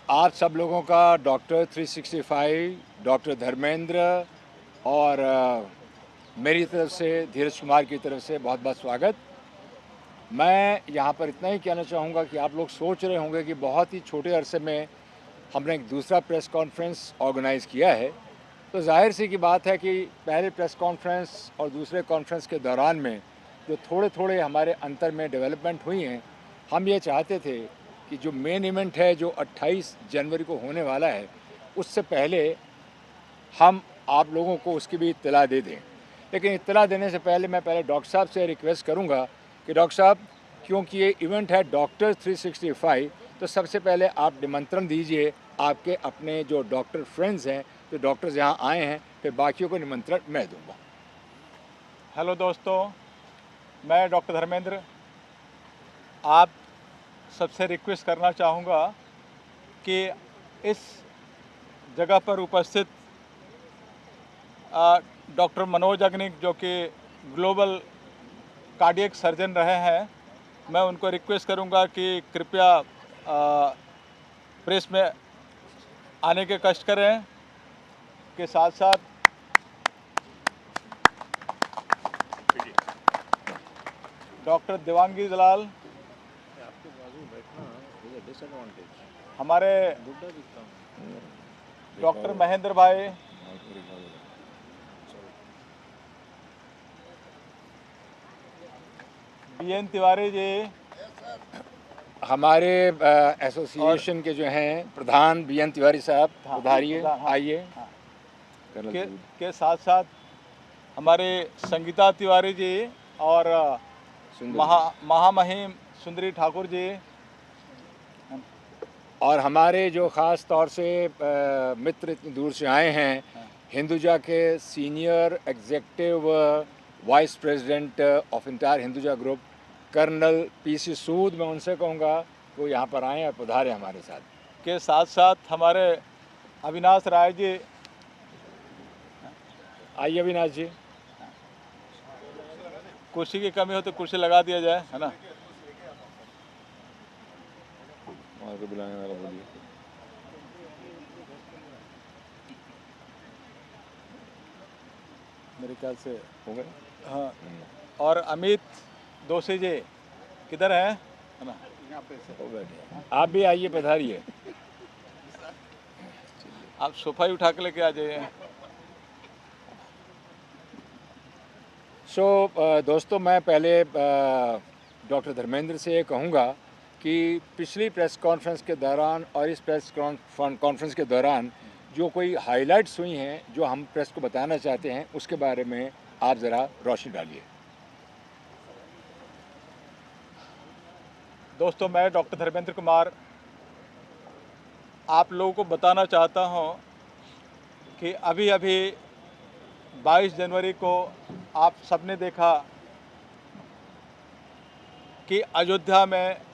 आप सब लोगों का डॉक्टर 365, डॉक्टर धर्मेंद्र और मेरी तरफ से, धीरज कुमार की तरफ से बहुत बहुत स्वागत। मैं यहाँ पर इतना ही कहना चाहूँगा कि आप लोग सोच रहे होंगे कि बहुत ही छोटे अरसे में हमने एक दूसरा प्रेस कॉन्फ्रेंस ऑर्गेनाइज़ किया है। तो जाहिर सी की बात है कि पहले प्रेस कॉन्फ्रेंस और दूसरे कॉन्फ्रेंस के दौरान में जो थोड़े थोड़े हमारे अंतर में डेवलपमेंट हुई हैं, हम ये चाहते थे कि जो मेन इवेंट है जो 28 जनवरी को होने वाला है, उससे पहले हम आप लोगों को उसकी भी इत्तला दे दें। लेकिन इत्तला देने से पहले मैं डॉक्टर साहब से रिक्वेस्ट करूंगा कि डॉक्टर साहब, क्योंकि ये इवेंट है डॉक्टर 365, तो सबसे पहले आप निमंत्रण दीजिए आपके अपने जो डॉक्टर फ्रेंड्स हैं, जो डॉक्टर्स यहाँ आए हैं, फिर बाकियों को निमंत्रण मैं दूंगा। हेलो दोस्तों, मैं डॉक्टर धर्मेंद्र आप सबसे रिक्वेस्ट करना चाहूँगा कि इस जगह पर उपस्थित डॉक्टर मनोज अग्निक, जो कि ग्लोबल कार्डियक सर्जन रहे हैं, मैं उनको रिक्वेस्ट करूँगा कि कृपया प्रेस में आने के कष्ट करें। के साथ साथ डॉक्टर देवांगी दलाल, हमारे डॉक्टर महेंद्र भाई, बीएन तिवारी जी, हमारे एसोसिएशन के जो हैं प्रधान बीएन तिवारी साहब, उधारिए आइए। के साथ साथ हमारे संगीता तिवारी जी और महामहिम सुंदरी ठाकुर जी, और हमारे जो ख़ास तौर से मित्र इतनी दूर से आए हैं, हिंदुजा के senior executive vice president of entire Hinduja group colonel PC Sood, मैं उनसे कहूँगा वो यहाँ पर आएँ और पधारें हमारे साथ। के साथ साथ हमारे अविनाश राय जी, आइए अविनाश जी। कुर्सी की कमी हो तो कुर्सी लगा दिया जाए, है ना। बुलाने वाला बोलिए। मेरे ख्याल से हो गए। हाँ। और अमित दोषी जी किधर है ना, यहाँ पे से आप भी आइए, पधारिए। आप सोफा ही उठा के लेके आ जाइए। दोस्तों, मैं पहले डॉक्टर धर्मेंद्र से ये कहूँगा कि पिछली प्रेस कॉन्फ्रेंस के दौरान और इस प्रेस कॉन्फ्रेंस के दौरान जो कोई हाइलाइट्स हुई हैं, जो हम प्रेस को बताना चाहते हैं, उसके बारे में आप ज़रा रोशनी डालिए। दोस्तों, मैं डॉक्टर धर्मेंद्र कुमार आप लोगों को बताना चाहता हूं कि अभी अभी 22 जनवरी को आप सबने देखा कि अयोध्या में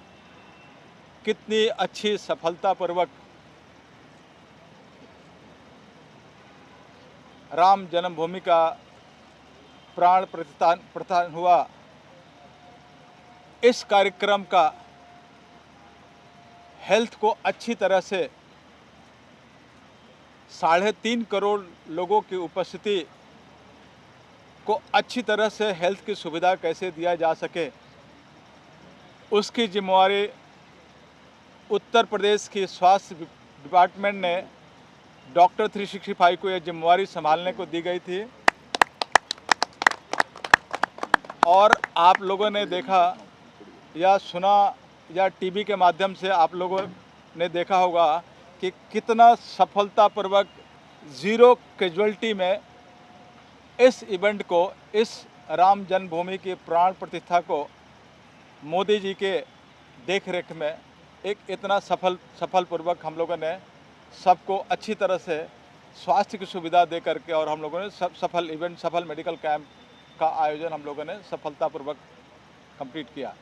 कितनी अच्छी सफलतापूर्वक राम जन्मभूमि का प्राण प्रतिष्ठान हुआ। इस कार्यक्रम का हेल्थ को अच्छी तरह से 3.5 करोड़ लोगों की उपस्थिति को अच्छी तरह से हेल्थ की सुविधा कैसे दिया जा सके, उसकी जिम्मेवारी उत्तर प्रदेश की स्वास्थ्य डिपार्टमेंट ने डॉक्टर 365 को यह जिम्मेवारी संभालने को दी गई थी। और आप लोगों ने देखा या सुना या टीवी के माध्यम से आप लोगों ने देखा होगा कि कितना सफलतापूर्वक ज़ीरो कैजुअल्टी में इस इवेंट को, इस राम जन्मभूमि की प्राण प्रतिष्ठा को मोदी जी के देखरेख में एक इतना सफलपूर्वक हम लोगों ने सबको अच्छी तरह से स्वास्थ्य की सुविधा दे करके, और हम लोगों ने सफल इवेंट, सफल मेडिकल कैंप का आयोजन हम लोगों ने सफलतापूर्वक कंप्लीट किया।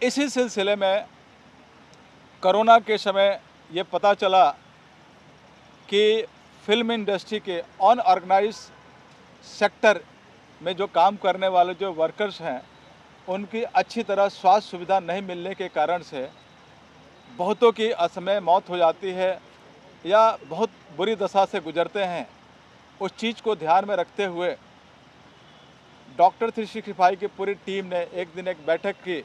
इसी सिलसिले में कोरोना के समय ये पता चला कि फिल्म इंडस्ट्री के अनऑर्गेनाइज सेक्टर में जो काम करने वाले जो वर्कर्स हैं, उनकी अच्छी तरह स्वास्थ्य सुविधा नहीं मिलने के कारण से बहुतों की असमय मौत हो जाती है या बहुत बुरी दशा से गुजरते हैं, उस चीज़ को ध्यान में रखते हुए डॉक्टर 365 की पूरी टीम ने एक दिन एक बैठक की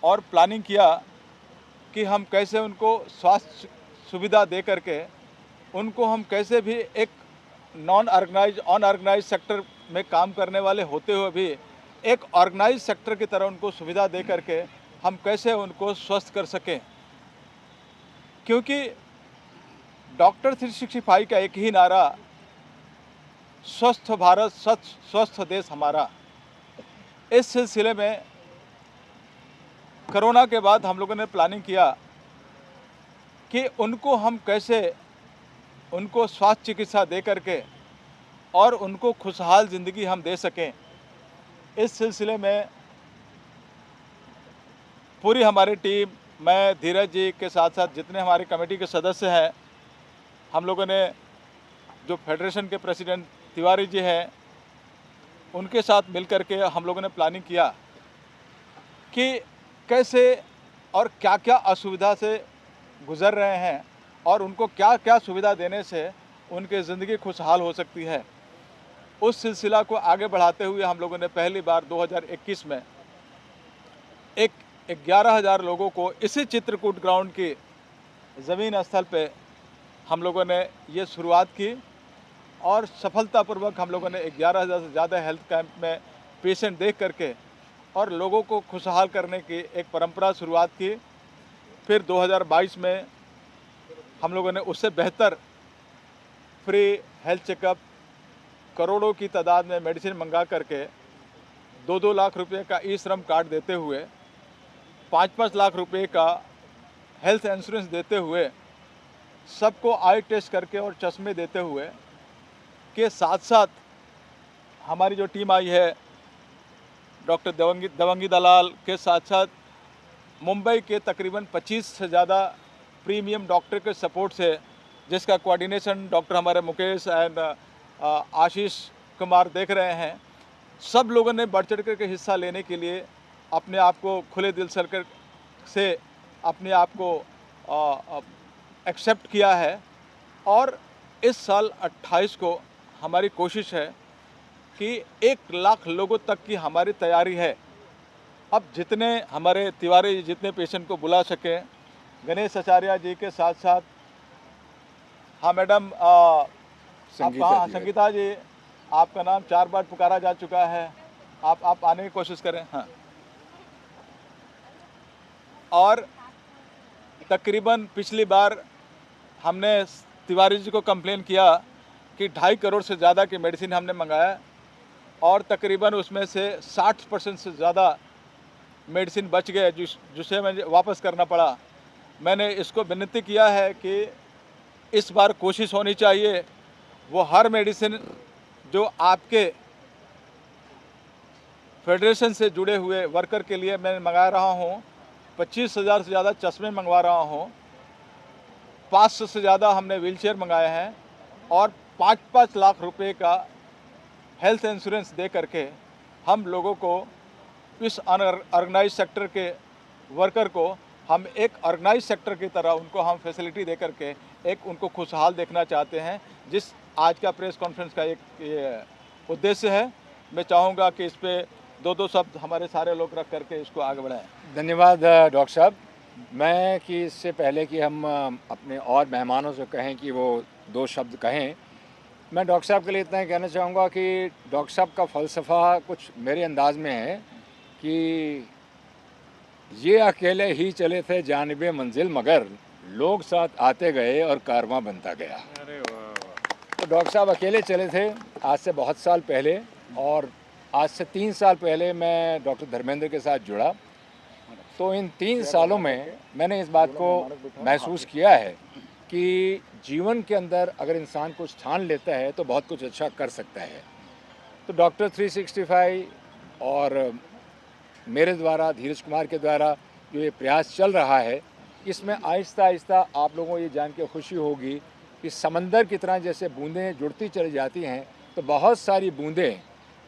और प्लानिंग किया कि हम कैसे उनको स्वास्थ्य सुविधा दे करके उनको हम कैसे भी एक नॉन ऑर्गेनाइज अनऑर्गेनाइज सेक्टर में काम करने वाले होते हुए भी एक ऑर्गेनाइज सेक्टर की तरह उनको सुविधा दे करके हम कैसे उनको स्वस्थ कर सकें, क्योंकि डॉक्टर 365 का एक ही नारा, स्वस्थ भारत स्वस्थ देश हमारा। इस सिलसिले में कोरोना के बाद हम लोगों ने प्लानिंग किया कि उनको हम कैसे उनको स्वास्थ्य चिकित्सा दे करके और उनको खुशहाल ज़िंदगी हम दे सकें। इस सिलसिले में पूरी हमारी टीम, मैं, धीरज जी के साथ साथ जितने हमारे कमेटी के सदस्य हैं, हम लोगों ने जो फेडरेशन के प्रेसिडेंट तिवारी जी हैं, उनके साथ मिलकर के हम लोगों ने प्लानिंग किया कि कैसे और क्या क्या असुविधा से गुज़र रहे हैं और उनको क्या क्या सुविधा देने से उनकी ज़िंदगी खुशहाल हो सकती है। उस सिलसिला को आगे बढ़ाते हुए हम लोगों ने पहली बार 2021 में एक 11,000 लोगों को इसी चित्रकूट ग्राउंड की ज़मीन स्थल पे हम लोगों ने ये शुरुआत की और सफलतापूर्वक हम लोगों ने 11,000 से ज़्यादा हेल्थ कैंप में पेशेंट देख करके और लोगों को खुशहाल करने की एक परंपरा शुरुआत की। फिर 2022 में हम लोगों ने उससे बेहतर फ्री हेल्थ चेकअप, करोड़ों की तादाद में मेडिसिन मंगा करके 2-2 लाख रुपए का ई श्रम कार्ड देते हुए, 5-5 लाख रुपए का हेल्थ इंश्योरेंस देते हुए, सबको आई टेस्ट करके और चश्मे देते हुए के साथ साथ हमारी जो टीम आई है डॉक्टर देवंगी दलाल के साथ साथ मुंबई के तकरीबन 25 से ज़्यादा प्रीमियम डॉक्टर के सपोर्ट से, जिसका कोऑर्डिनेशन डॉक्टर हमारे मुकेश एंड आशीष कुमार देख रहे हैं, सब लोगों ने बढ़ चढ़ कर के हिस्सा लेने के लिए अपने आप को खुले दिल से अपने आप को एक्सेप्ट किया है। और इस साल 28 को हमारी कोशिश है कि 1 लाख लोगों तक की हमारी तैयारी है। अब जितने हमारे तिवारी जितने पेशेंट को बुला सकें, गणेश आचार्य जी के साथ साथ, हाँ मैडम, आप कहाँ, संगीता जी, आपका नाम 4 बार पुकारा जा चुका है, आप आने की कोशिश करें। हाँ, और तकरीबन पिछली बार हमने तिवारी जी को कंप्लेन किया कि 2.5 करोड़ से ज़्यादा की मेडिसिन हमने मंगाया और तकरीबन उसमें से 60% से ज़्यादा मेडिसिन बच गए, जिसे मुझे वापस करना पड़ा। मैंने इसको विनती किया है कि इस बार कोशिश होनी चाहिए वो हर मेडिसिन जो आपके फेडरेशन से जुड़े हुए वर्कर के लिए मैं मंगा रहा हूँ, 25,000 से ज़्यादा चश्मे मंगवा रहा हूँ, 500 से ज़्यादा हमने व्हीलचेयर मंगाए हैं और 5-5 लाख रुपए का हेल्थ इंश्योरेंस दे करके हम लोगों को, इस अनऑर्गेनाइज सेक्टर के वर्कर को हम एक ऑर्गेनाइज सेक्टर की तरह उनको हम फैसिलिटी दे करके एक उनको खुशहाल देखना चाहते हैं, जिस आज का प्रेस कॉन्फ्रेंस का एक ये उद्देश्य है। मैं चाहूँगा कि इस पे 2-2 शब्द हमारे सारे लोग रख करके इसको आगे बढ़ाएं। धन्यवाद डॉक्टर साहब। मैं कि इससे पहले कि हम अपने और मेहमानों से कहें कि वो 2 शब्द कहें, मैं डॉक्टर साहब के लिए इतना ही कहना चाहूँगा कि डॉक्टर साहब का फ़लसफ़ा कुछ मेरे अंदाज़ में है कि ये अकेले ही चले थे जानिबे मंजिल, मगर लोग साथ आते गए और कारवां बनता गया। अरे वाह। तो डॉक्टर साहब अकेले चले थे आज से बहुत साल पहले, और आज से 3 साल पहले मैं डॉक्टर धर्मेंद्र के साथ जुड़ा। तो इन 3 सालों में मैंने इस बात को महसूस किया है कि जीवन के अंदर अगर इंसान कुछ ठान लेता है तो बहुत कुछ अच्छा कर सकता है। तो डॉक्टर 365 और मेरे द्वारा, धीरज कुमार के द्वारा जो ये प्रयास चल रहा है, इसमें आहिस्ता आहिस्ता आप लोगों को ये जान के खुशी होगी कि समंदर की तरह जैसे बूंदें जुड़ती चली जाती हैं, तो बहुत सारी बूंदें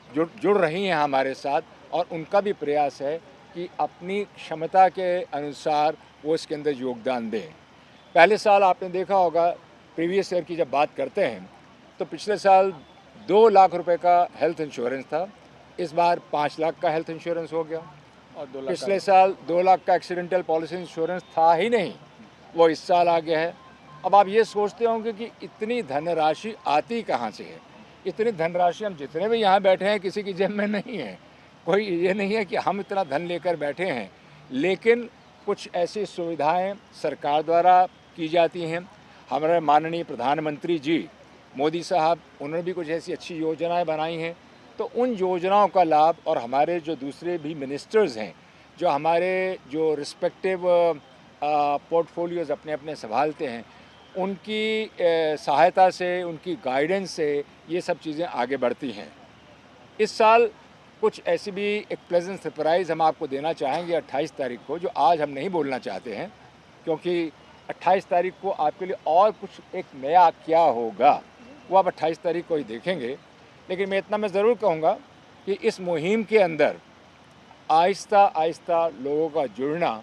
जुड़ रही हैं हमारे साथ, और उनका भी प्रयास है कि अपनी क्षमता के अनुसार वो इसके अंदर योगदान दें। पहले साल आपने देखा होगा, प्रीवियस ईयर की जब बात करते हैं तो पिछले साल 2 लाख रुपए का हेल्थ इंश्योरेंस था, इस बार 5 लाख का हेल्थ इंश्योरेंस हो गया। और 2 लाख पिछले साल 2 लाख का एक्सीडेंटल पॉलिसी इंश्योरेंस था ही नहीं, वो इस साल आ गया है। अब आप ये सोचते होंगे कि इतनी धनराशि आती कहाँ से है? इतनी धनराशि हम जितने भी यहाँ बैठे हैं किसी की जेब में नहीं है। कोई ये नहीं है कि हम इतना धन लेकर बैठे हैं, लेकिन कुछ ऐसी सुविधाएं सरकार द्वारा की जाती हैं। हमारे माननीय प्रधानमंत्री जी मोदी साहब, उन्होंने भी कुछ ऐसी अच्छी योजनाएं बनाई हैं, तो उन योजनाओं का लाभ, और हमारे जो दूसरे भी मिनिस्टर्स हैं जो हमारे जो रिस्पेक्टिव पोर्टफोलियोज़ अपने अपने संभालते हैं, उनकी सहायता से, उनकी गाइडेंस से ये सब चीज़ें आगे बढ़ती हैं। इस साल कुछ ऐसी भी एक प्लेजेंट सरप्राइज़ हम आपको देना चाहेंगे 28 तारीख को, जो आज हम नहीं बोलना चाहते हैं, क्योंकि 28 तारीख को आपके लिए और कुछ एक नया क्या होगा वो आप 28 तारीख को ही देखेंगे। लेकिन मैं इतना ज़रूर कहूँगा कि इस मुहिम के अंदर आहिस्ता आहिस्ता लोगों का जुड़ना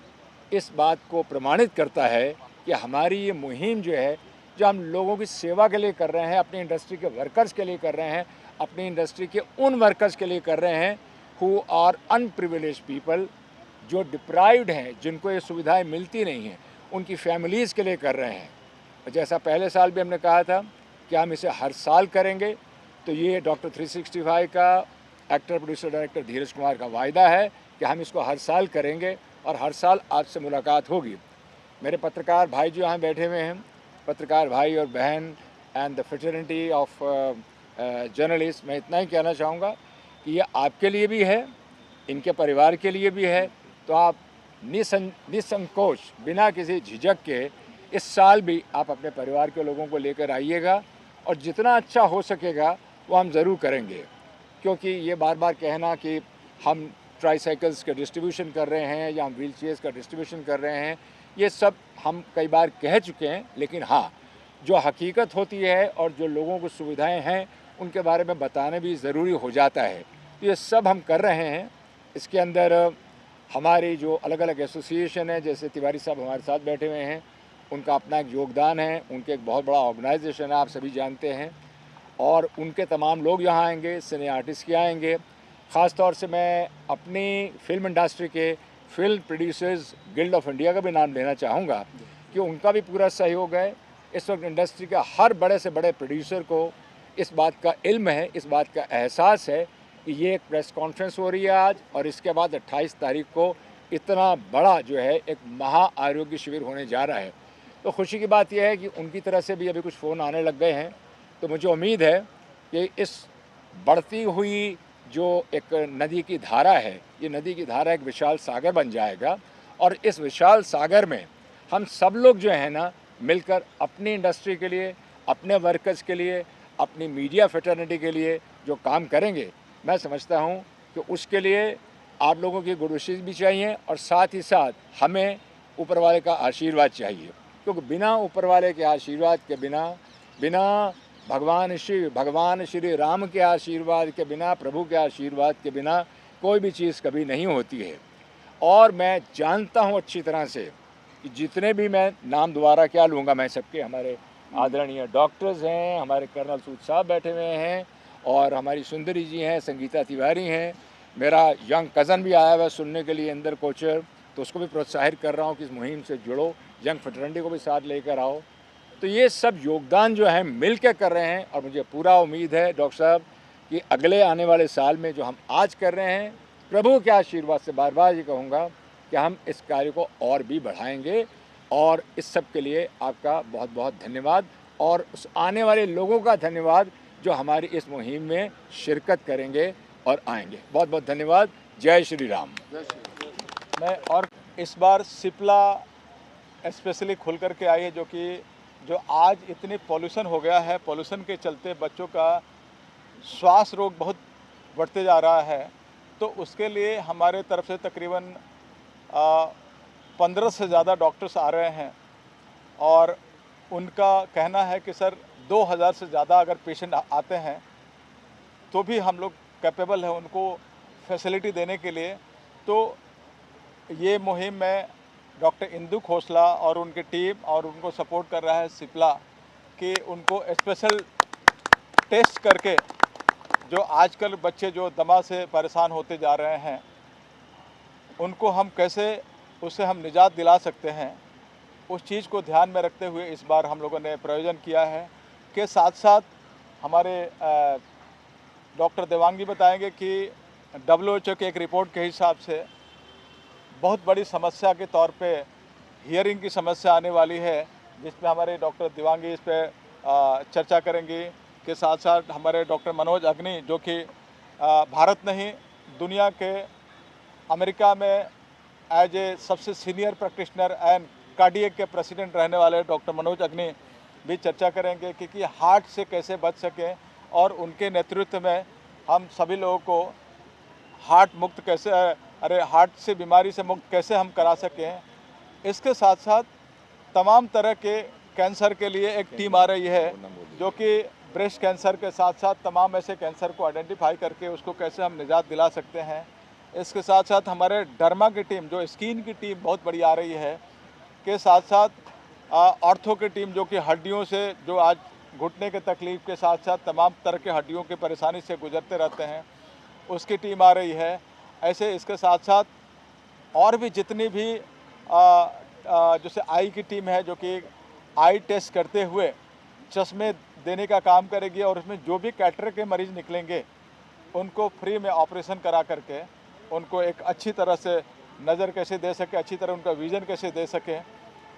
इस बात को प्रमाणित करता है कि हमारी ये मुहिम जो है, जो हम लोगों की सेवा के लिए कर रहे हैं, अपनी इंडस्ट्री के वर्कर्स के लिए कर रहे हैं, अपनी इंडस्ट्री के उन वर्कर्स के लिए कर रहे हैं हु आर अनप्रिविलेज्ड पीपल, जो डिप्राइव्ड हैं, जिनको ये सुविधाएं मिलती नहीं हैं, उनकी फैमिलीज़ के लिए कर रहे हैं। जैसा पहले साल भी हमने कहा था कि हम इसे हर साल करेंगे, तो ये डॉक्टर 365 का एक्टर प्रोड्यूसर डायरेक्टर धीरज कुमार का वायदा है कि हम इसको हर साल करेंगे और हर साल आपसे मुलाकात होगी। मेरे पत्रकार भाई जो यहाँ बैठे हुए हैं, पत्रकार भाई और बहन and the fraternity of journalist, मैं इतना ही कहना चाहूँगा कि ये आपके लिए भी है, इनके परिवार के लिए भी है। तो आप निसंकोच, बिना किसी झिझक के इस साल भी आप अपने परिवार के लोगों को लेकर आइएगा, और जितना अच्छा हो सकेगा वो हम ज़रूर करेंगे। क्योंकि ये बार बार कहना कि हम ट्राईसाइकिल्स का डिस्ट्रीब्यूशन कर रहे हैं या हम व्हील चेयर्स का डिस्ट्रीब्यूशन कर रहे हैं, ये सब हम कई बार कह चुके हैं, लेकिन हाँ, जो हकीकत होती है और जो लोगों को सुविधाएं हैं उनके बारे में बताना भी ज़रूरी हो जाता है। तो ये सब हम कर रहे हैं। इसके अंदर हमारी जो अलग अलग एसोसिएशन है, जैसे तिवारी साहब हमारे साथ बैठे हुए हैं, उनका अपना एक योगदान है, उनके एक बहुत बड़ा ऑर्गेनाइजेशन है, आप सभी जानते हैं, और उनके तमाम लोग यहाँ आएंगे, सिने आर्टिस्ट के आएंगे। ख़ास तौर से मैं अपनी फिल्म इंडस्ट्री के film producers guild of India का भी नाम लेना चाहूँगा कि उनका भी पूरा सहयोग है। इस वक्त इंडस्ट्री का हर बड़े से बड़े प्रोड्यूसर को इस बात का इल्म है, इस बात का एहसास है कि ये एक प्रेस कॉन्फ्रेंस हो रही है आज, और इसके बाद 28 तारीख को इतना बड़ा जो है एक महा आरोग्य शिविर होने जा रहा है। तो खुशी की बात यह है कि उनकी तरफ से भी अभी कुछ फ़ोन आने लग गए हैं। तो मुझे उम्मीद है कि इस बढ़ती हुई जो एक नदी की धारा है, ये नदी की धारा एक विशाल सागर बन जाएगा, और इस विशाल सागर में हम सब लोग जो है ना मिलकर अपनी इंडस्ट्री के लिए, अपने वर्कर्स के लिए, अपनी मीडिया फ्रेटर्निटी के लिए जो काम करेंगे, मैं समझता हूँ कि उसके लिए आप लोगों की गुड विशेस भी चाहिए, और साथ ही साथ हमें ऊपर वाले का आशीर्वाद चाहिए। क्योंकि बिना ऊपर वाले के आशीर्वाद के बिना भगवान श्री राम के आशीर्वाद के बिना, प्रभु के आशीर्वाद के बिना कोई भी चीज़ कभी नहीं होती है। और मैं जानता हूँ अच्छी तरह से कि जितने भी, मैं नाम दोबारा क्या लूँगा, मैं सबके, हमारे आदरणीय डॉक्टर्स हैं, हमारे कर्नल सूद साहब बैठे हुए हैं, और हमारी सुंदरी जी हैं, संगीता तिवारी हैं, मेरा यंग कज़न भी आया हुआ है सुनने के लिए, अंदर कोचर, तो उसको भी प्रोत्साहित कर रहा हूँ कि इस मुहिम से जुड़ो, यंग फ्रेटर्निटी को भी साथ लेकर आओ। तो ये सब योगदान जो है मिल के कर रहे हैं, और मुझे पूरा उम्मीद है डॉक्टर साहब कि अगले आने वाले साल में जो हम आज कर रहे हैं, प्रभु के आशीर्वाद से बार बार ये कहूँगा कि हम इस कार्य को और भी बढ़ाएंगे। और इस सब के लिए आपका बहुत बहुत धन्यवाद, और उस आने वाले लोगों का धन्यवाद जो हमारी इस मुहिम में शिरकत करेंगे और आएंगे। बहुत बहुत धन्यवाद। जय श्री राम। मैं और इस बार सिप्ला स्पेशली खुल कर के आई है, जो आज इतनी पॉल्यूशन हो गया है, पॉल्यूशन के चलते बच्चों का श्वास रोग बहुत बढ़ते जा रहा है। तो उसके लिए हमारे तरफ से तकरीबन 15 से ज़्यादा डॉक्टर्स आ रहे हैं, और उनका कहना है कि सर 2000 से ज़्यादा अगर पेशेंट आते हैं तो भी हम लोग कैपेबल है उनको फैसिलिटी देने के लिए। तो ये मुहिम मैं डॉक्टर इंदु खोसला और उनकी टीम और उनको सपोर्ट कर रहा है सिप्ला कि उनको स्पेशल टेस्ट करके जो आजकल बच्चे जो दमा से परेशान होते जा रहे हैं उनको हम कैसे उससे हम निजात दिला सकते हैं, उस चीज़ को ध्यान में रखते हुए इस बार हम लोगों ने प्रयोजन किया है। के साथ साथ हमारे डॉक्टर देवांगी बताएंगे कि WHO के एक रिपोर्ट के हिसाब से बहुत बड़ी समस्या के तौर पे हियरिंग की समस्या आने वाली है, जिसमें हमारे डॉक्टर देवांगी इस पर चर्चा करेंगी। के साथ साथ हमारे डॉक्टर मनोज अग्नि जो कि भारत नहीं दुनिया के अमेरिका में एज ए सबसे सीनियर प्रैक्टिशनर एंड कार्डियक के प्रेसिडेंट रहने वाले डॉक्टर मनोज अग्नि भी चर्चा करेंगे कि हार्ट से कैसे बच सकें और उनके नेतृत्व में हम सभी लोगों को हार्ट मुक्त कैसे हार्ट से बीमारी से मुक्त कैसे हम करा सकें। इसके साथ साथ तमाम तरह के कैंसर के लिए एक टीम आ रही है जो कि ब्रेस्ट कैंसर के साथ साथ तमाम ऐसे कैंसर को आइडेंटिफाई करके उसको कैसे हम निजात दिला सकते हैं। इसके साथ साथ हमारे डर्मा की टीम जो स्किन की टीम बहुत बड़ी आ रही है। के साथ साथ ऑर्थो की टीम जो कि हड्डियों से जो आज घुटने के तकलीफ़ के साथ साथ तमाम तरह के हड्डियों की परेशानी से गुजरते रहते हैं, उसकी टीम आ रही है। ऐसे इसके साथ साथ और भी जितनी भी जैसे आई की टीम है जो कि आई टेस्ट करते हुए चश्मे देने का काम करेगी और उसमें जो भी कैटरेक्ट के मरीज़ निकलेंगे उनको फ्री में ऑपरेशन करा करके उनको एक अच्छी तरह से नज़र कैसे दे सके, अच्छी तरह उनका विज़न कैसे दे सकें,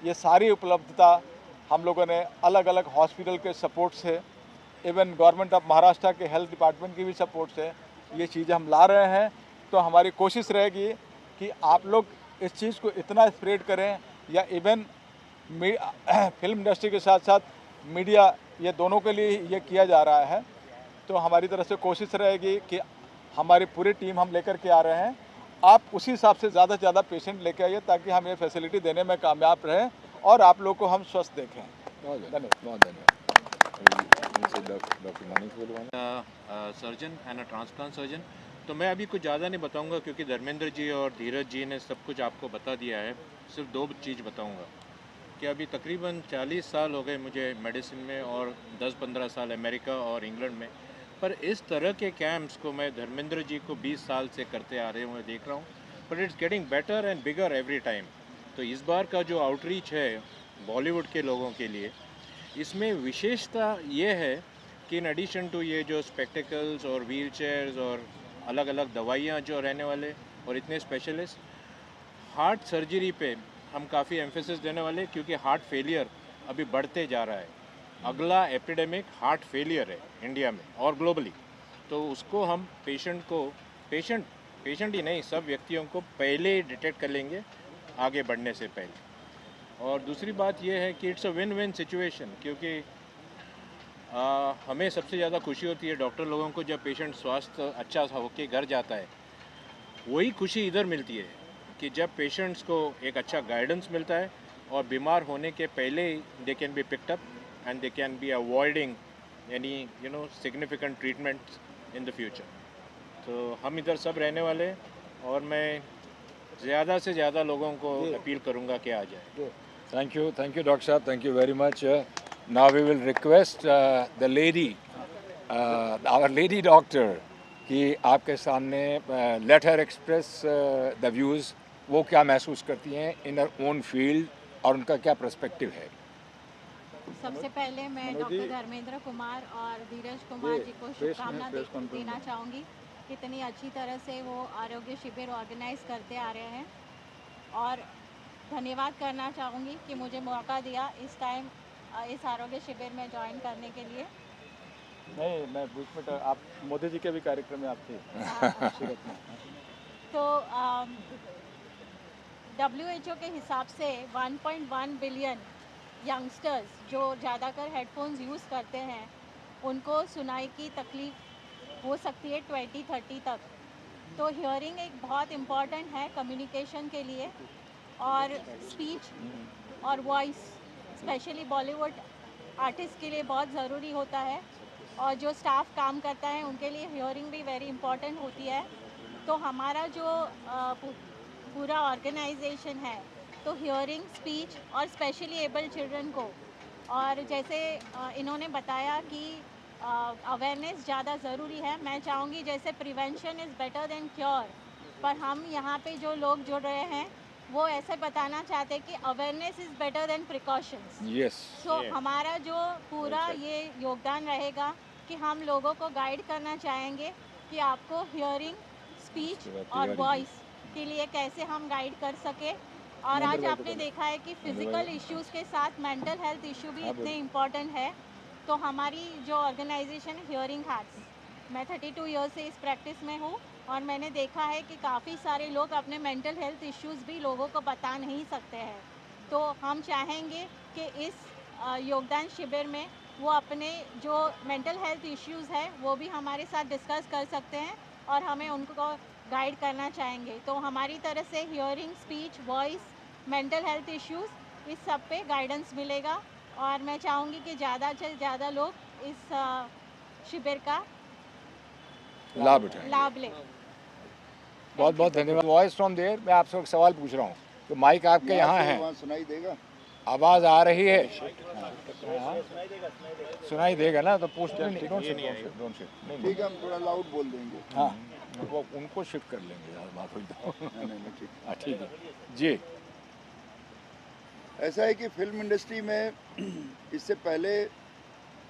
ये सारी उपलब्धता हम लोगों ने अलग अलग हॉस्पिटल के सपोर्ट से, इवन गवर्नमेंट ऑफ महाराष्ट्र के हेल्थ डिपार्टमेंट की भी सपोर्ट से ये चीज़ें हम ला रहे हैं। तो हमारी कोशिश रहेगी कि आप लोग इस चीज़ को इतना स्प्रेड करें या इवन फिल्म इंडस्ट्री के साथ साथ मीडिया, ये दोनों के लिए ये किया जा रहा है। तो हमारी तरफ से कोशिश रहेगी कि हमारी पूरी टीम हम लेकर के आ रहे हैं, आप उसी हिसाब से ज़्यादा से ज़्यादा पेशेंट लेके आइए ताकि हम ये फैसिलिटी देने में कामयाब रहें और आप लोग को हम स्वस्थ देखें। बहुत धन्यवाद। Surgeon and a transplant surgeon. तो मैं अभी कुछ ज़्यादा नहीं बताऊंगा क्योंकि धर्मेंद्र जी और धीरज जी ने सब कुछ आपको बता दिया है। सिर्फ दो चीज़ बताऊंगा कि अभी तकरीबन 40 साल हो गए मुझे मेडिसिन में और 10-15 साल अमेरिका और इंग्लैंड में। पर इस तरह के कैंप्स को मैं धर्मेंद्र जी को 20 साल से करते आ रहे हुए देख रहा हूँ, but it's getting better and bigger every time. तो इस बार का जो आउटरीच है बॉलीवुड के लोगों के लिए, इसमें विशेषता ये है कि इन एडिशन टू ये जो स्पेक्टिकल्स और व्हील चेयर्स और अलग अलग दवाइयाँ जो रहने वाले और इतने स्पेशलिस्ट, हार्ट सर्जरी पे हम काफ़ी एम्फेसिस देने वाले क्योंकि हार्ट फेलियर अभी बढ़ते जा रहा है। अगला एपिडेमिक हार्ट फेलियर है इंडिया में और ग्लोबली। तो उसको हम पेशेंट ही नहीं, सब व्यक्तियों को पहले डिटेक्ट कर लेंगे आगे बढ़ने से पहले। और दूसरी बात यह है कि it's a win win situation क्योंकि हमें सबसे ज़्यादा खुशी होती है डॉक्टर लोगों को जब पेशेंट स्वास्थ्य अच्छा होकर घर जाता है। वही खुशी इधर मिलती है कि जब पेशेंट्स को एक अच्छा गाइडेंस मिलता है और बीमार होने के पहले they can be picked up and they can be avoiding any significant treatments in the future. तो हम इधर सब रहने वाले और मैं ज़्यादा से ज़्यादा लोगों को अपील करूँगा कि आ जाए। थैंक यू डॉक्टर साहब, thank you very much. Now we will request the lady, our lady doctor, कि आपके सामने let her express the views, वो क्या महसूस करती हैं इन हर ओन फील्ड और उनका क्या पर्सपेक्टिव है। सबसे पहले मैं डॉक्टर धर्मेंद्र कुमार और धीरज कुमार जी को शुभकामना देना चाहूँगी। कितनी अच्छी तरह से वो आरोग्य शिविर ऑर्गेनाइज करते आ रहे हैं और धन्यवाद करना चाहूँगी कि मुझे मौका दिया इस टाइम इस आरोग्य शिविर में ज्वाइन करने के लिए। नहीं, मैं बीच में आप मोदी जी के भी कार्यक्रम में आप थे। तो WHO के हिसाब से 1.1 बिलियन यंगस्टर्स जो ज़्यादातर हेडफोन्स यूज़ करते हैं उनको सुनाई की तकलीफ़ हो सकती है 2030 तक। तो हियरिंग एक बहुत इम्पॉर्टेंट है कम्युनिकेशन के लिए और स्पीच और वॉइस स्पेशली बॉलीवुड आर्टिस्ट के लिए बहुत ज़रूरी होता है और जो स्टाफ काम करता है उनके लिए हियरिंग भी वेरी इम्पॉर्टेंट होती है। तो हमारा जो पूरा ऑर्गेनाइजेशन है तो हियरिंग, स्पीच और स्पेशली एबल्ड चिल्ड्रन को। और जैसे इन्होंने बताया कि अवेयरनेस ज़्यादा ज़रूरी है। मैं चाहूँगी जैसे prevention is better than cure, पर हम यहाँ पे जो लोग जुड़ रहे हैं वो ऐसे बताना चाहते हैं कि awareness is better than precautions. Yes, so हमारा जो पूरा ये योगदान रहेगा कि हम लोगों को गाइड करना चाहेंगे कि आपको हियरिंग, स्पीच और वॉइस के लिए कैसे हम गाइड कर सके। और आज आपने देखा है कि फिजिकल इश्यूज के साथ मेंटल हेल्थ इशू भी इतने इम्पॉर्टेंट है। तो हमारी जो ऑर्गेनाइजेशन हियरिंग हार्ट्स, मैं 32 ईयर से इस प्रैक्टिस में हूँ और मैंने देखा है कि काफ़ी सारे लोग अपने मेंटल हेल्थ इश्यूज भी लोगों को बता नहीं सकते हैं। तो हम चाहेंगे कि इस योगदान शिविर में वो अपने जो मेंटल हेल्थ इश्यूज है वो भी हमारे साथ डिस्कस कर सकते हैं और हमें उनको गाइड करना चाहेंगे। तो हमारी तरफ से hearing, speech, voice, mental health issues इस सब पे गाइडेंस मिलेगा और मैं चाहूँगी कि ज़्यादा से ज़्यादा लोग इस शिविर का लाभ उठाएं। लाभ लें। बहुत बहुत धन्यवाद। वॉइस फ्रॉम देयर, मैं आपसे एक सवाल पूछ रहा हूँ, तो माइक आपके यहाँ है, वहाँ सुनाई देगा। आवाज़ आ रही है? सुनाई देगा ना, तो पोस्ट नहीं, डोंट शिफ्ट, नहीं ठीक है, हम थोड़ा लाउड बोल देंगे। हाँ, वो उनको शिफ्ट कर लेंगे, यार बात हुई तो। नहीं ठीक। हाँ ठीक है जी। ऐसा है कि फिल्म इंडस्ट्री में इससे पहले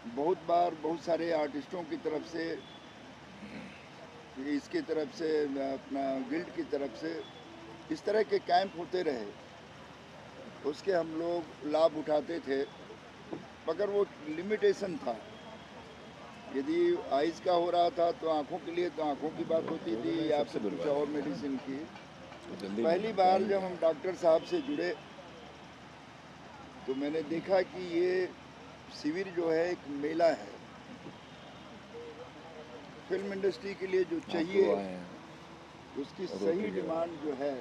बहुत बार बहुत सारे आर्टिस्टों की तरफ से, इसकी तरफ से, अपना गिल्ड की तरफ से इस तरह के कैंप होते रहे, उसके हम लोग लाभ उठाते थे, मगर वो लिमिटेशन था। यदि आइज़ का हो रहा था तो आँखों के लिए तो आँखों की बात होती थी या फिर कुछ और मेडिसिन की। पहली बार जब हम डॉक्टर साहब से जुड़े तो मैंने देखा कि ये शिविर जो है एक मेला है। फिल्म इंडस्ट्री के लिए जो चाहिए उसकी सही डिमांड जो है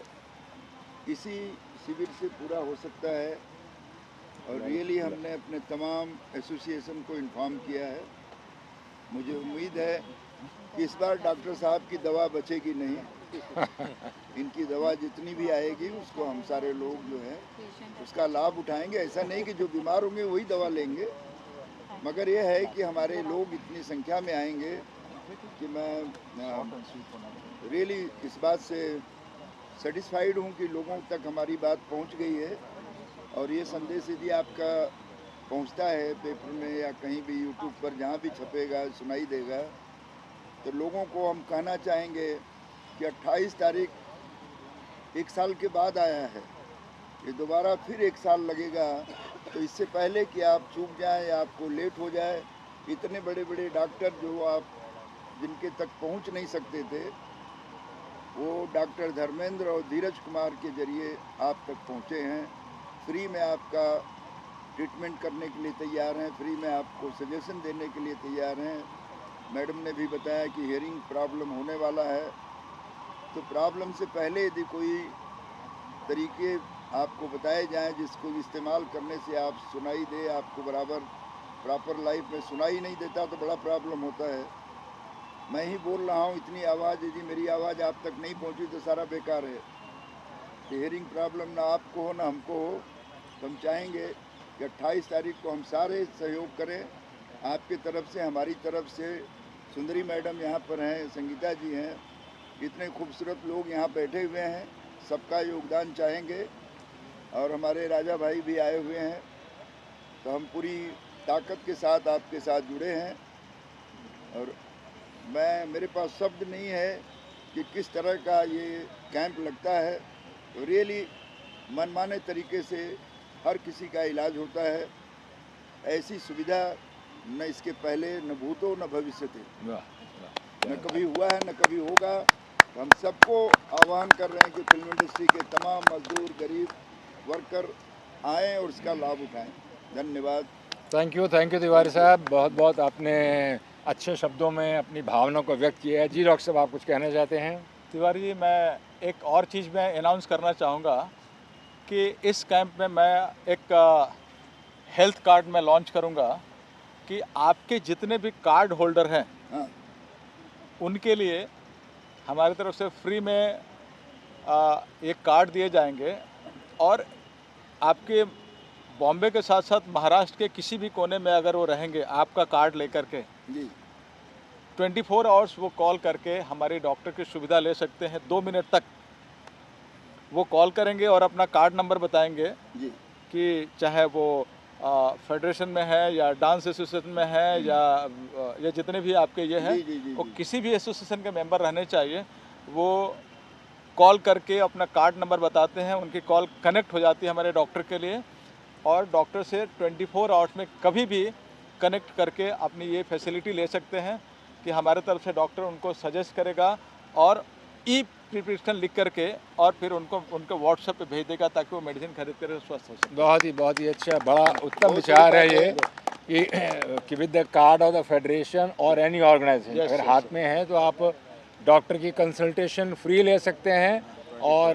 इसी शिविर से पूरा हो सकता है। और रियली हमने अपने तमाम एसोसिएशन को इन्फॉर्म किया है। मुझे उम्मीद है कि इस बार डॉक्टर साहब की दवा बचेगी नहीं। इनकी दवा जितनी भी आएगी उसको हम सारे लोग जो है उसका लाभ उठाएंगे। ऐसा नहीं कि जो बीमार होंगे वही दवा लेंगे, मगर ये है कि हमारे लोग इतनी संख्या में आएंगे कि मैं रियली इस बात से सेटिस्फाइड हूँ कि लोगों तक हमारी बात पहुँच गई है। और ये संदेश यदि आपका पहुँचता है पेपर में या कहीं भी यूट्यूब पर जहाँ भी छपेगा, सुनाई देगा, तो लोगों को हम कहना चाहेंगे कि 28 तारीख 1 साल के बाद आया है, ये दोबारा फिर 1 साल लगेगा। तो इससे पहले कि आप चूक जाएं या आपको लेट हो जाए, इतने बड़े बड़े डॉक्टर जो आप जिनके तक पहुंच नहीं सकते थे, वो डॉक्टर धर्मेंद्र और धीरज कुमार के जरिए आप तक पहुंचे हैं। फ्री में आपका ट्रीटमेंट करने के लिए तैयार हैं, फ्री में आपको सजेशन देने के लिए तैयार हैं। मैडम ने भी बताया कि हियरिंग प्रॉब्लम होने वाला है, तो प्रॉब्लम से पहले यदि कोई तरीके आपको बताए जाएं जिसको इस्तेमाल करने से आप सुनाई दे, आपको बराबर प्रॉपर लाइफ में सुनाई नहीं देता तो बड़ा प्रॉब्लम होता है। मैं ही बोल रहा हूँ, इतनी आवाज़, यदि मेरी आवाज़ आप तक नहीं पहुँची तो सारा बेकार है। हियरिंग प्रॉब्लम ना आपको हो ना हमको हो, तो हम चाहेंगे कि 28 तारीख को हम सारे सहयोग करें आपकी तरफ से, हमारी तरफ से। सुंदरी मैडम यहाँ पर हैं, संगीता जी हैं, इतने खूबसूरत लोग यहाँ बैठे हुए हैं, सबका योगदान चाहेंगे। और हमारे राजा भाई भी आए हुए हैं, तो हम पूरी ताकत के साथ आपके साथ जुड़े हैं। और मेरे पास शब्द नहीं है कि किस तरह का ये कैंप लगता है। तो रियली मनमाने तरीके से हर किसी का इलाज होता है। ऐसी सुविधा न इसके पहले न भूतो न भविष्य थे, न कभी हुआ है न कभी होगा। तो हम सबको आह्वान कर रहे हैं कि फिल्म इंडस्ट्री के तमाम मजदूर, गरीब वर्कर आएँ और इसका लाभ उठाएं। धन्यवाद। थैंक यू तिवारी साहब, बहुत बहुत आपने अच्छे शब्दों में अपनी भावनाओं को व्यक्त किया है। जी डॉक्टर साहब, आप कुछ कहना चाहते हैं? तिवारी जी, मैं एक और चीज़ में अनाउंस करना चाहूँगा कि इस कैंप में मैं एक हेल्थ कार्ड में लॉन्च करूँगा कि आपके जितने भी कार्ड होल्डर हैं, हाँ, उनके लिए हमारी तरफ से फ्री में एक कार्ड दिए जाएंगे। और आपके बॉम्बे के साथ साथ महाराष्ट्र के किसी भी कोने में अगर वो रहेंगे, आपका कार्ड लेकर के जी 24 आवर्स वो कॉल करके हमारे डॉक्टर की सुविधा ले सकते हैं। 2 मिनट तक वो कॉल करेंगे और अपना कार्ड नंबर बताएंगे जी कि चाहे वो फेडरेशन में है या डांस एसोसिएशन में है या जितने भी आपके ये हैं, जी, जी, जी, वो जी। किसी भी एसोसिएशन के मेंबर रहने चाहिए। वो कॉल करके अपना कार्ड नंबर बताते हैं, उनकी कॉल कनेक्ट हो जाती है हमारे डॉक्टर के लिए और डॉक्टर से 24 आवर्स में कभी भी कनेक्ट करके अपनी ये फैसिलिटी ले सकते हैं कि हमारे तरफ से डॉक्टर उनको सजेस्ट करेगा और ई प्रिस्क्रिप्शन लिख करके और फिर उनको व्हाट्सएप पे भेज देगा ताकि वो मेडिसिन खरीद कर स्वस्थ हो सके। बहुत ही अच्छा, बड़ा उत्तम विचार है ये कि with the card of the federation और एनी ऑर्गेनाइजेशन Yes, अगर yes, हाथ में है तो आप डॉक्टर की कंसल्टेशन फ्री ले सकते हैं और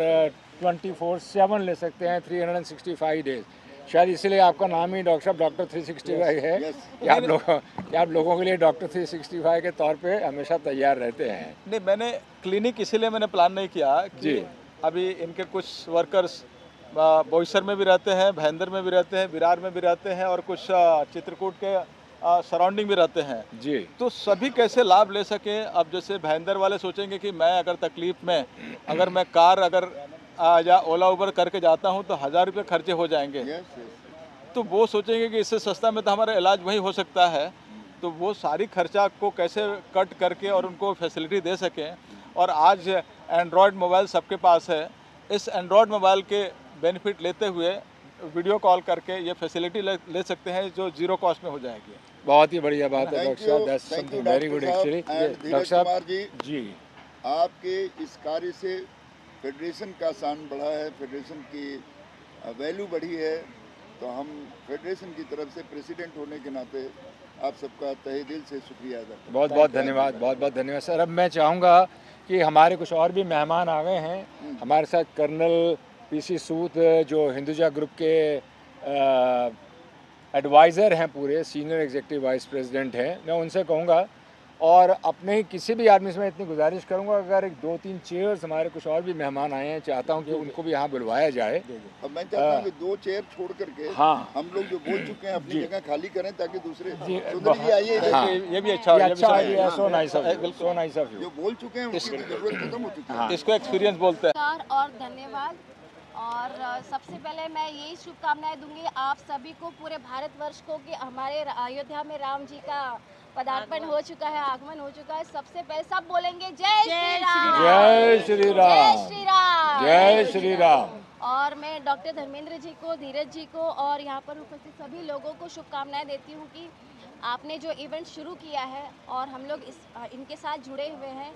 24/7 ले सकते हैं 365 डेज। शायद इसलिए आपका नाम ही डॉक्टर साहब डॉक्टर 365 है yes. कि आप लोगों के लिए डॉक्टर 365 के तौर पे हमेशा तैयार रहते हैं। नहीं, मैंने क्लिनिक इसीलिए मैंने प्लान नहीं किया कि जी। अभी इनके कुछ वर्कर्स बोईसर में भी रहते हैं, भैंदर में भी रहते हैं, विरार में भी रहते हैं और कुछ चित्रकूट के सराउंडिंग भी रहते हैं। जी तो सभी कैसे लाभ ले सकें। अब जैसे भैंदर वाले सोचेंगे कि मैं अगर तकलीफ़ में अगर मैं कार या ओला उबर करके जाता हूं तो 1000 रुपये खर्चे हो जाएंगे, यस यस तो वो सोचेंगे कि इससे सस्ता में तो हमारा इलाज वही हो सकता है। तो वो सारी खर्चा को कैसे कट करके और उनको फैसिलिटी दे सकें। और आज एंड्रॉयड मोबाइल सबके पास है, इस एंड्रॉयड मोबाइल के बेनिफिट लेते हुए वीडियो कॉल करके ये फैसिलिटी ले सकते हैं जो ज़ीरो कॉस्ट में हो जाएगी। बहुत ही बढ़िया बात है थैंक डॉक्टर यू साहब, that's thank you something very good actually. Dheeraj doctor साहब कुमार जी, जी आपके इस कार्य से फेडरेशन का शान बढ़ा है, फेडरेशन की वैल्यू बढ़ी है। तो हम फेडरेशन की तरफ से प्रेसिडेंट होने के नाते आप सबका तहे दिल से शुक्रिया अदा करते हैं। बहुत धन्यवाद सर। अब मैं चाहूँगा कि हमारे कुछ और भी मेहमान आ गए हैं हमारे साथ। कर्नल पीसी सूद जो हिंदुजा ग्रुप के एडवाइज़र हैं, पूरे सीनियर एग्जीक्यूटिव वाइस प्रेसिडेंट हैं, मैं उनसे कहूँगा और अपने ही किसी भी आदमी से मैं इतनी गुजारिश करूँगा अगर एक 2-3 चेयर्स, हमारे कुछ और भी मेहमान आए हैं, चाहता हूँ कि उनको भी यहाँ बुलवाया जाए। अब मैं चाहता हूँ कि 2 चेयर छोड़ करके हाँ। हम लोग जो बोल चुके हैं अपनी जगह खाली करें ताकि दूसरे जी, सुंदर जी आइए इधर। हाँ। ये भी अच्छा आइडिया है, so nice of you, so nice of you. जो बोल चुके हैं उनकी तो जरूरत खत्म हो चुकी है। इसको एक्सपीरियंस बोलते हैं। नमस्कार और धन्यवाद। और सबसे पहले मैं यही शुभकामनाएं दूंगी आप सभी को, पूरे भारतवर्ष को, कि हमारे अयोध्या में राम जी का पदार्पण हो चुका है, आगमन हो चुका है। सबसे पहले सब बोलेंगे जय श्री राम, जय श्री राम, जय श्री राम, जय श्री राम। और मैं डॉक्टर धर्मेंद्र जी को, धीरज जी को और यहाँ पर उपस्थित सभी लोगों को शुभकामनाएं देती हूँ कि आपने जो इवेंट शुरू किया है और हम लोग इनके साथ जुड़े हुए हैं,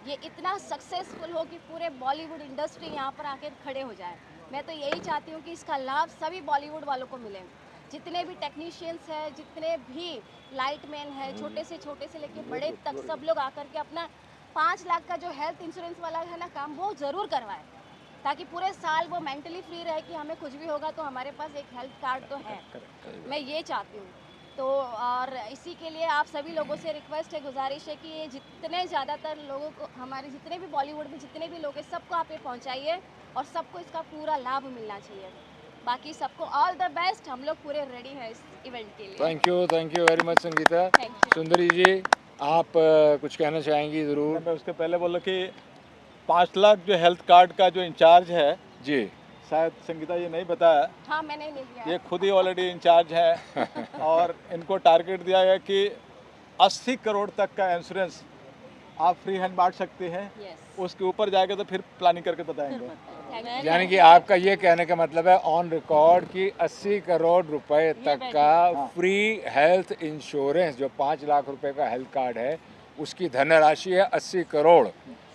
ये इतना सक्सेसफुल हो कि पूरे बॉलीवुड इंडस्ट्री यहाँ पर आके खड़े हो जाए। मैं तो यही चाहती हूँ कि इसका लाभ सभी बॉलीवुड वालों को मिले। जितने भी टेक्नीशियंस हैं, जितने भी लाइटमैन हैं, छोटे से लेके बड़े तक, सब लोग आकर के अपना 5 लाख का जो हेल्थ इंश्योरेंस वाला है ना काम, वो ज़रूर करवाएं ताकि पूरे साल वो मेंटली फ्री रहे कि हमें कुछ भी होगा तो हमारे पास एक हेल्थ कार्ड तो है। मैं ये चाहती हूँ। तो और इसी के लिए आप सभी लोगों से रिक्वेस्ट है, गुजारिश है कि ये जितने ज़्यादातर लोगों को, हमारे जितने भी बॉलीवुड में जितने भी लोग हैं, सबको आप ये पहुँचाइए और सबको इसका पूरा लाभ मिलना चाहिए। बाकी सबको ऑल द बेस्ट। हम लोग पूरे रेडी हैं इस इवेंट के लिए। Thank you very much Sangeeta. Thank you. सुंदरी जी, आप कुछ कहना चाहेंगी ज़रूर। मैं उसके पहले बोला कि 5 लाख जो हेल्थ कार्ड का जो इंचार्ज है, जी शायद संगीता ये नहीं बताया, हाँ, मैंने ले लिया। ये खुद ही ऑलरेडी इंचार्ज हैं और इनको टारगेट दिया गया कि 80 करोड़ तक का इंश्योरेंस आप फ्री हैंड बांट सकते हैं। यस, उसके ऊपर जाके तो फिर प्लानिंग करके बताएंगे। Thank you. यानी कि आपका ये कहने का मतलब है ऑन रिकॉर्ड कि 80 करोड़ रुपए तक का फ्री हेल्थ इंश्योरेंस, जो 5 लाख रुपए का हेल्थ कार्ड है, उसकी धनराशि है 80 करोड़,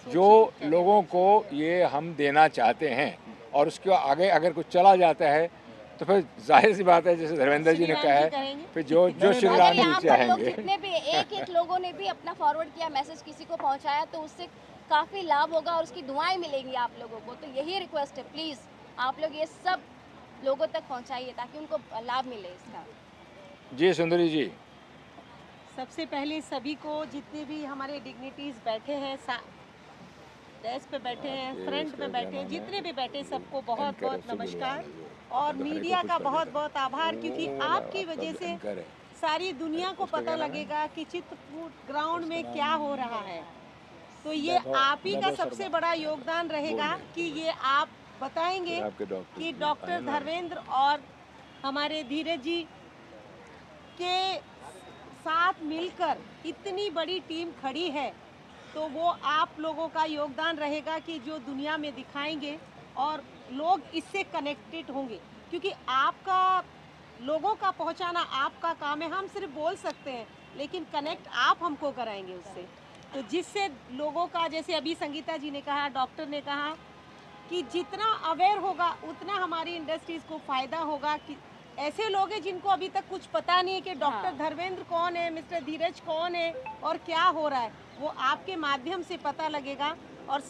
जो लोगों को ये हम देना चाहते हैं। और उसके आगे अगर कुछ चला जाता है तो फिर जाहिर सी बात है, जैसे धर्मेंद्र जी ने कहा है, फिर जो श्री राम अगर जी यहाँ पर लोग चाहेंगे। जितने भी एक लोगों ने भी अपना फॉरवर्ड किया, मैसेज किसी को पहुँचाया, तो उससे काफ़ी लाभ होगा और उसकी दुआएं मिलेंगी आप लोगों को। तो यही रिक्वेस्ट है, प्लीज़ आप लोग ये सब लोगों तक पहुँचाइए ताकि उनको लाभ मिले इसका। जी सुंदरी जी। सबसे पहले सभी को, जितने भी हमारे डिग्निटीज बैठे हैं, डेस्क पे बैठे हैं, फ्रंट पे बैठे हैं, जितने भी बैठे, सबको बहुत बहुत नमस्कार। और मीडिया का बहुत बहुत आभार, क्योंकि आपकी वजह से सारी दुनिया को पता लगेगा कि चित्रकूट ग्राउंड में क्या हो रहा है। तो ये आप ही का सबसे बड़ा योगदान रहेगा कि ये आप बताएंगे कि डॉक्टर धर्मेंद्र और हमारे धीरज जी के साथ मिलकर इतनी बड़ी टीम खड़ी है, तो वो आप लोगों का योगदान रहेगा कि जो दुनिया में दिखाएंगे और लोग इससे कनेक्टेड होंगे, क्योंकि आपका लोगों का पहुंचाना आपका काम है। हम सिर्फ बोल सकते हैं, लेकिन कनेक्ट आप हमको कराएंगे उससे, तो जिससे लोगों का, जैसे अभी संगीता जी ने कहा, डॉक्टर ने कहा कि जितना अवेयर होगा उतना हमारी इंडस्ट्रीज़ को फ़ायदा होगा। कि ऐसे लोग हैं जिनको अभी तक कुछ पता नहीं है कि डॉक्टर धर्मेंद्र कौन है, मिस्टर धीरज कौन है और क्या हो रहा है, वो आपके माध्यम से पता लगेगा। और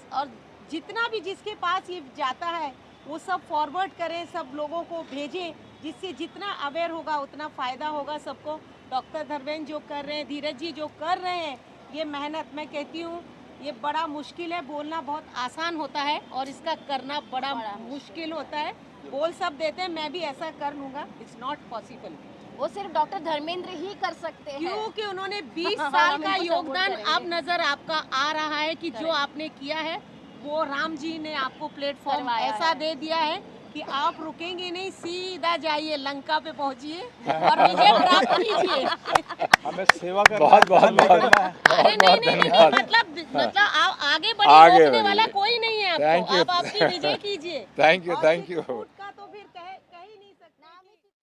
जितना भी जिसके पास ये जाता है वो सब फॉरवर्ड करें, सब लोगों को भेजें, जिससे जितना अवेयर होगा उतना फ़ायदा होगा सबको। डॉक्टर धर्मेंद्र जो कर रहे हैं, धीरज जी जो कर रहे हैं, ये मेहनत, मैं कहती हूँ ये बड़ा मुश्किल है। बोलना बहुत आसान होता है और इसका करना बड़ा मुश्किल होता है। बोल सब देते हैं, मैं भी ऐसा कर लूँगा, इट्स नॉट पॉसिबल। वो सिर्फ डॉक्टर धर्मेंद्र ही कर सकते हैं, क्योंकि उन्होंने 20 साल का योगदान अब नज़र आपका आ रहा है कि जो आपने किया है वो राम जी ने आपको प्लेटफॉर्म ऐसा दे दिया है कि आप रुकेंगे नहीं, सीधा जाइए, लंका पे पहुंचिए और विजय प्राप्त कीजिए। हमें सेवा करना बहुत बहुत करना है। अरे नहीं, मतलब आप आगे बढ़िए, रोकने वाला कोई नहीं है आपको, आप आपकी विजय कीजिए। Thank you.